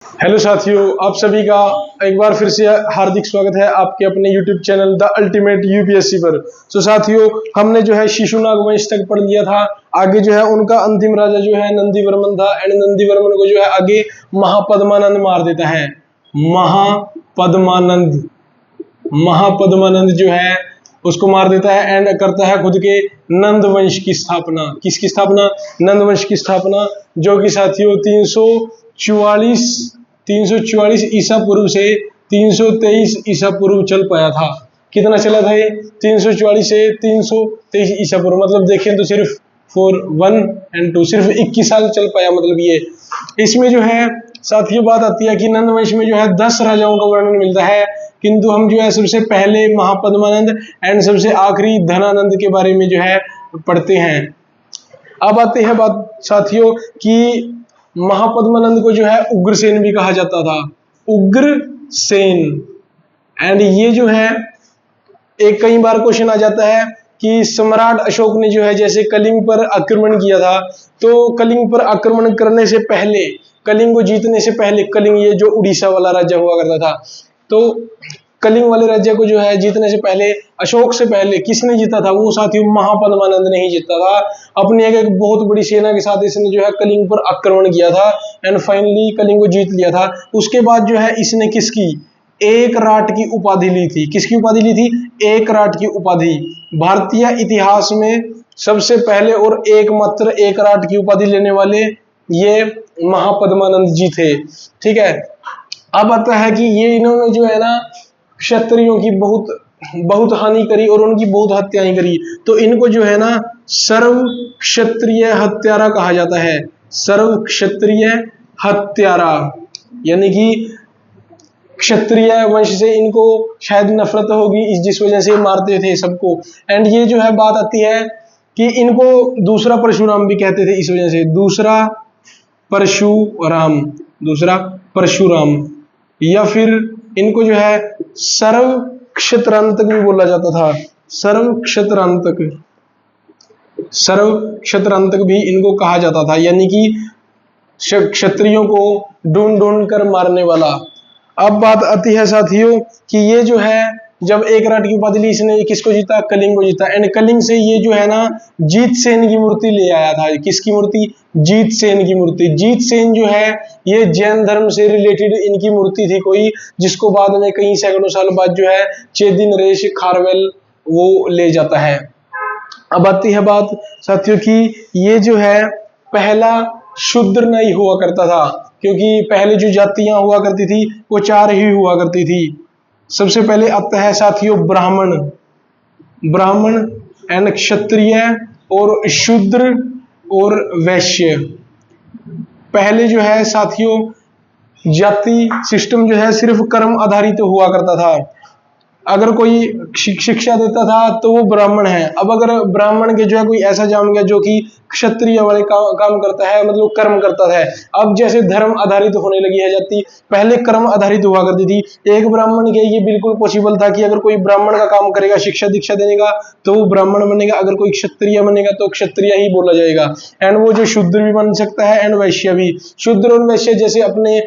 Hello साथियों, आप सभी का एक बार फिर से हार्दिक स्वागत है आपके अपने YouTube channel the ultimate UPSC पर। तो साथियों, हमने जो है शिशुनाग वंश तक पढ़ लिया था। आगे जो है उनका अंतिम राजा जो है नंदीवर्मन था, एंड नंदीवर्मन को जो है आगे महापद्मानंद मार देता है। महापद्मानंद जो है उसको मार देता है एंड करता है खुद के नंद वंश की स्थापना। किसकी स्थापना? नंद वंश की स्थापना, जो कि साथियों 344 ईसा पूर्व से 323 ईसा पूर्व चल पाया था। कितना चला था ये? 344 से 323 ईसा पूर्व, मतलब देखें तो सिर्फ 1 और 2 सिर्फ 21 साल चल पाया। मतलब ये इसमें जो है साथियों बात आती है कि नंद वंश में जो है 10 राजाओं का वर्णन मिलता है, किंतु हम जो है सबसे पहले महापद्मानंद एंड सबसे आखिरी धनानंद के बारे में जो है पढ़ते हैं। अब आते हैं बात साथियों कि महापद्मानंद को जो है उग्रसेन भी कहा जाता था। उग्रसेन, एंड ये जो है एक कई बार क्वेश्चन आ जाता है कि सम्राट अशोक ने जो है जैसे कलिंग पर आक्रमण किया था, तो कलिंग पर आक्रमण करने से पहले, कलिंग को जीतने से पहले, कलिंग ये जो उड़ीसा वाला राज्य हुआ करता था, तो कलिंग वाले राज्य को जो है जीतने से पहले, अशोक से पहले किसने जीता था? वो साथियों महापद्मानंद ने ही जीता था। अपनी एक बहुत बड़ी सेना के साथ इसने जो है कलिंग पर आक्रमण किया था एंड फाइनली कलिंग को जीत लिया था। उसके बाद जो है इसने किसकी? एक राट की उपाधि ली थी। किसकी उपाधि ली थी? एक राट की उपाधि। भारतीय इतिहास में सबसे पहले और एकमात्र एक राट की उपाधि लेने वाले ये महापद्मानंद जी थे। ठीक है, अब आता है कि ये इन्होंने जो है ना क्षत्रियों की बहुत हानि करी और उनकी बहुत हत्याएं करी, तो इनको जो है ना सर्व क्षत्रिय हत्यारा कहा जाता है। सर्व क्षत्रिय हत्यारा, यानी कि क्षत्रिय वंश से इनको शायद नफरत होगी जिस वजह से मारते थे सबको। एंड ये जो है बात आती है कि इनको दूसरा परशुराम भी कहते थे इस वजह से। दूसरा परशुराम, या फिर इनको जो है सर्व क्षत्रांतक भी बोला जाता था। सर्व क्षत्रांतक भी इनको कहा जाता था, यानी कि क्षत्रियों को ढूंढ कर मारने वाला। अब बात आती है साथियों कि ये जो है जब एक राट की उपाधि ली, इसने किसको जीता? कलिंग को जीता। एंड कलिंग से ये जो है ना जीत सेन की मूर्ति ले आया था। किसकी मूर्ति? जीत सेन की मूर्ति। जीत सेन जो है ये जैन धर्म से रिलेटेड इनकी मूर्ति थी कोई, जिसको बाद में कई सैकड़ों साल बाद जो है चेदी नरेश खारवेल वो ले जाता है। अब आती है बात साथियों की ये जो है पहला शूद्र नहीं हुआ करता था, क्योंकि पहले जो जातियां हुआ करती थी वो 4 ही हुआ करती थी। सबसे पहले आता है साथियों ब्राह्मण एंड क्षत्रिय और शूद्र और वैश्य। पहले जो है साथियों जाति सिस्टम जो है सिर्फ कर्म आधारित हुआ करता था। अगर कोई शिक्षा देता था तो वो ब्राह्मण है। अब अगर ब्राह्मण के जो है कोई ऐसा जाम गया जो कि क्षत्रिय वाले काम करता है, मतलब कर्म करता है। अब जैसे धर्म आधारित होने लगी है जाति, पहले कर्म आधारित हुआ करती थी। एक ब्राह्मण के ये बिल्कुल पॉसिबल था कि अगर कोई ब्राह्मण का काम करेगा, शिक्षा दीक्षा देने का, तो वो ब्राह्मण बनेगा। अगर कोई क्षत्रिय बनेगा तो क्षत्रिय ही बोला जाएगा। एंड वो जो शूद्र भी बन सकता है एंड वैश्य भी। शूद्र और वैश्य जैसे अपने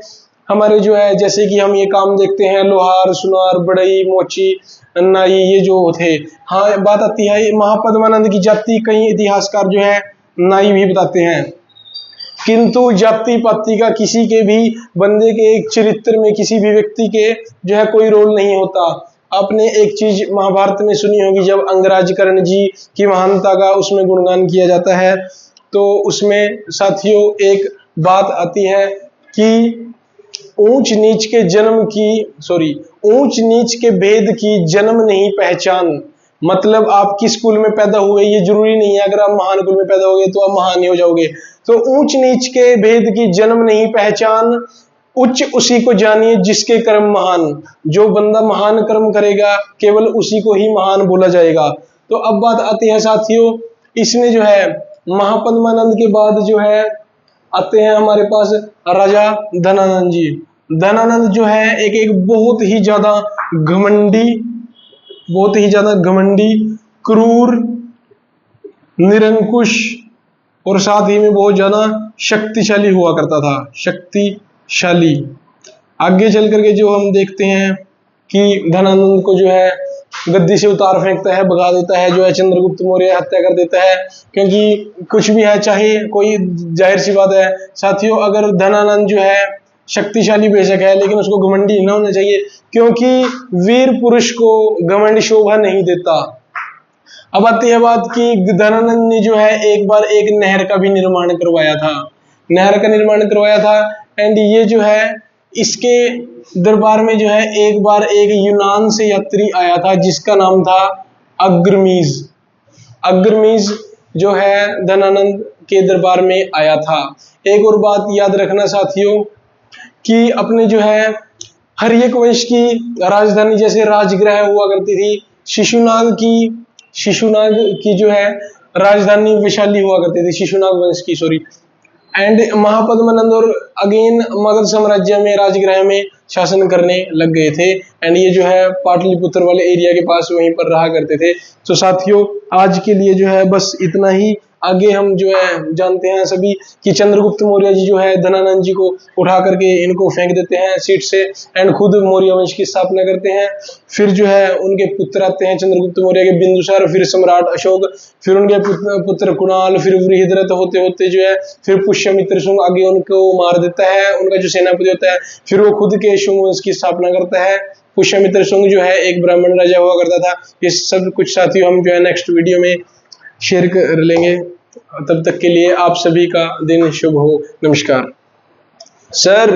हमारे जो है जैसे कि हम ये काम देखते हैं, लोहार, सुनार, बढ़ई, मोची, नाई, ये जो थे। हाँ, बात आती है महापद्मानंद की जाति, कई इतिहासकार जो है नाई भी बताते हैं, किंतु जाति पाति का किसी के भी बंदे के एक चरित्र में, किसी भी व्यक्ति के जो है कोई रोल नहीं होता। आपने एक चीज महाभारत में सुनी होगी, जब अंगराज कर्ण जी की महानता का उसमें गुणगान किया जाता है, तो उसमें साथियों एक बात आती है कि ऊंच नीच के भेद की जन्म नहीं पहचान। मतलब आप किस कुल में पैदा हुए ये जरूरी नहीं है। अगर आप महान कुल में पैदा हो गए तो आप महान ही हो जाओगे। तो ऊंच नीच के भेद की जन्म नहीं पहचान, उच्च उसी को जानिए जिसके कर्म महान। जो बंदा महान कर्म करेगा केवल उसी को ही महान बोला जाएगा। तो अब बात आती है साथियों, इसमें जो है महापद्मानंद के बाद जो है आते हैं हमारे पास राजा धनानंद जी। धनानंद जो है एक बहुत ही ज्यादा घमंडी, क्रूर, निरंकुश और साथ ही में बहुत ज्यादा शक्तिशाली हुआ करता था। शक्तिशाली आगे चल करके जो हम देखते हैं कि धनानंद को जो है गद्दी से उतार फेंकता है, भगा देता है, जो है चंद्रगुप्त मौर्य हत्या कर देता है। क्योंकि कुछ भी है, चाहे कोई, जाहिर सी बात है साथियों, अगर धनानंद जो है शक्तिशाली बेशक है, लेकिन उसको घमंडी न होना चाहिए, क्योंकि वीर पुरुष को घमंड शोभा नहीं देता। अब आती है बात कि धनानंद ने जो है एक बार एक नहर का भी निर्माण करवाया था, नहर का निर्माण करवाया था। एंड ये जो है इसके दरबार में जो है एक बार एक यूनान से यात्री आया था जिसका नाम था अग्रमीज। अग्रमीज जो है धनानंद के दरबार में आया था। एक और बात याद रखना साथियों कि अपने जो है हर्यक वंश की राजधानी जैसे राजगृह हुआ करती थी, शिशुनाग की जो है राजधानी वैशाली हुआ करती थी, शिशुनाग वंश की, सॉरी। एंड महापद्मनंद और अगेन मगध साम्राज्य में राजगृह में शासन करने लग गए थे। एंड ये जो है पाटलिपुत्र वाले एरिया के पास वहीं पर रहा करते थे। तो साथियों आज के लिए जो है बस इतना ही। आगे हम जो है जानते हैं सभी कि चंद्रगुप्त मौर्य जी जो है धनानंद जी को उठा करके इनको फेंक देते हैं सीट से एंड खुद मौर्य वंश की स्थापना करते हैं। फिर जो है उनके पुत्र आते हैं चंद्रगुप्त मौर्य के, बिंदुसार, फिर सम्राट अशोक, फिर उनके पुत्र कुणाल, फिर बृहद्रथ होते होते जो है फिर पुष्यमित्र शुंग आगे उनको मार देता है, उनका जो सेनापति होता है, फिर वो खुद के शुंग वंश की स्थापना करता है। पुष्यमित्र शुंग जो है एक ब्राह्मण राजा हुआ करता था। ये सब कुछ साथियों हम जो है नेक्स्ट वीडियो में शेयर कर लेंगे। तब तक के लिए आप सभी का दिन शुभ हो। नमस्कार सर।